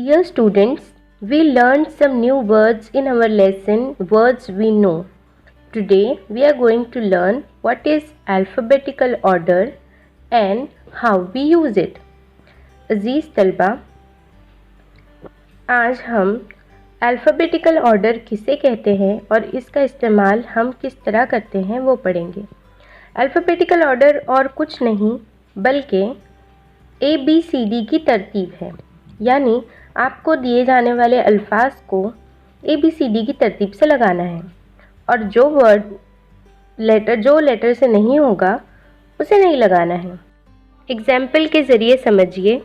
Dear students, we learned some new words in our lesson Words We Know. Today we are going to learn what is alphabetical order and how we use it. अजीज़ तलबा, आज हम alphabetical order किसे कहते हैं और इसका इस्तेमाल हम किस तरह करते हैं वो पढ़ेंगे। अल्फ़ाबेटिकल ऑर्डर और कुछ नहीं बल्कि ABCD की तरतीब है, यानी आपको दिए जाने वाले अल्फाज को ABCD की तरतीब से लगाना है और जो लेटर से नहीं होगा उसे नहीं लगाना है। एग्जाम्पल के ज़रिए समझिए।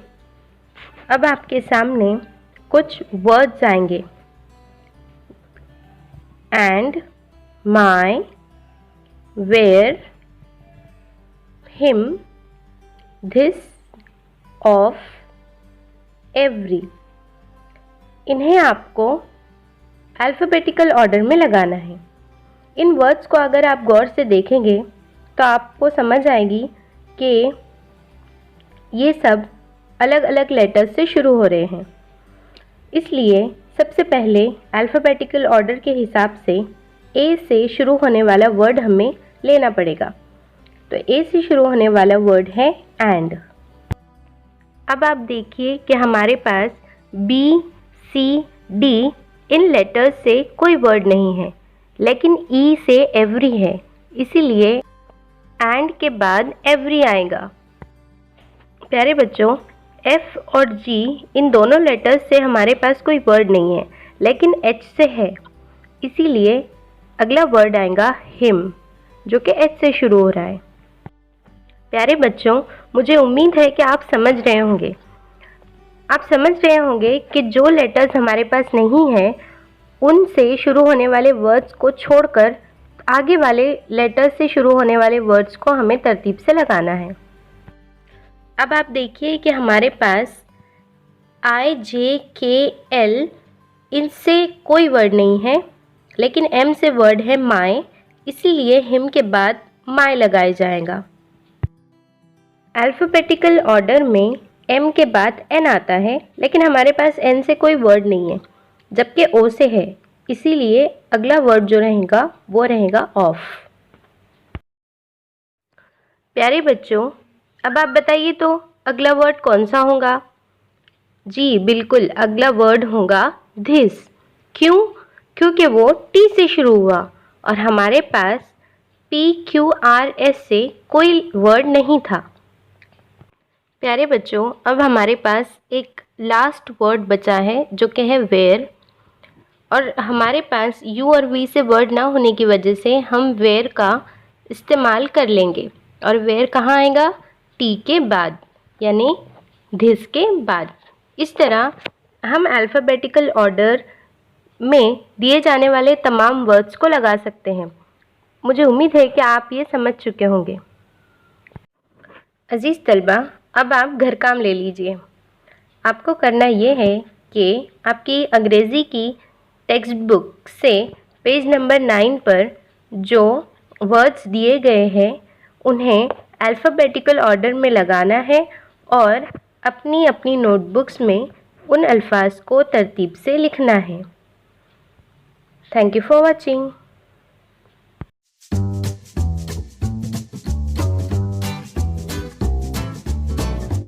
अब आपके सामने कुछ वर्ड्स आएंगे। And, my, where, him, this, of, every. इन्हें आपको अल्फ़ाबेटिकल ऑर्डर में लगाना है। इन वर्ड्स को अगर आप गौर से देखेंगे तो आपको समझ आएगी कि ये सब अलग अलग लेटर्स से शुरू हो रहे हैं। इसलिए सबसे पहले अल्फ़ाबेटिकल ऑर्डर के हिसाब से ए से शुरू होने वाला वर्ड हमें लेना पड़ेगा। तो ए से शुरू होने वाला वर्ड है एंड। अब आप देखिए कि हमारे पास बी, सी, डी इन लेटर्स से कोई वर्ड नहीं है, लेकिन ई से एवरी है, इसीलिए एंड के बाद एवरी आएगा। प्यारे बच्चों, एफ और जी इन दोनों लेटर्स से हमारे पास कोई वर्ड नहीं है, लेकिन एच से है, इसीलिए अगला वर्ड आएगा हिम, जो कि एच से शुरू हो रहा है। प्यारे बच्चों, मुझे उम्मीद है कि आप समझ रहे होंगे। आप समझ रहे होंगे कि जो लेटर्स हमारे पास नहीं हैं उनसे शुरू होने वाले वर्ड्स को छोड़कर आगे वाले लेटर्स से शुरू होने वाले वर्ड्स को हमें तरतीब से लगाना है। अब आप देखिए कि हमारे पास आई, जे, के, एल इनसे कोई वर्ड नहीं है, लेकिन एम से वर्ड है माय, इसीलिए हिम के बाद माय लगाया जाएगा। अल्फ़ाबेटिकल ऑर्डर में एम के बाद एन आता है, लेकिन हमारे पास एन से कोई वर्ड नहीं है, जबकि ओ से है, इसीलिए अगला वर्ड जो रहेगा वो रहेगा ऑफ। प्यारे बच्चों, अब आप बताइए तो अगला वर्ड कौन सा होगा? जी बिल्कुल, अगला वर्ड होगा दिस। क्यों? क्योंकि वो टी से शुरू हुआ और हमारे पास PQRS से कोई वर्ड नहीं था। प्यारे बच्चों, अब हमारे पास एक लास्ट वर्ड बचा है जो कि है वेयर, और हमारे पास यू और वी से वर्ड ना होने की वजह से हम वेयर का इस्तेमाल कर लेंगे। और वेयर कहाँ आएगा? टी के बाद, यानी दिस के बाद। इस तरह हम अल्फ़ाबेटिकल ऑर्डर में दिए जाने वाले तमाम वर्ड्स को लगा सकते हैं। मुझे उम्मीद है कि आप ये समझ चुके होंगे। अजीज़ तलबा, अब आप घर काम ले लीजिए। आपको करना ये है कि आपकी अंग्रेज़ी की टेक्स्ट बुक से पेज नंबर 9 पर जो वर्ड्स दिए गए हैं उन्हें अल्फ़ाबेटिकल ऑर्डर में लगाना है और अपनी अपनी नोटबुक्स में उन अल्फाज को तरतीब से लिखना है। Thank you for watching.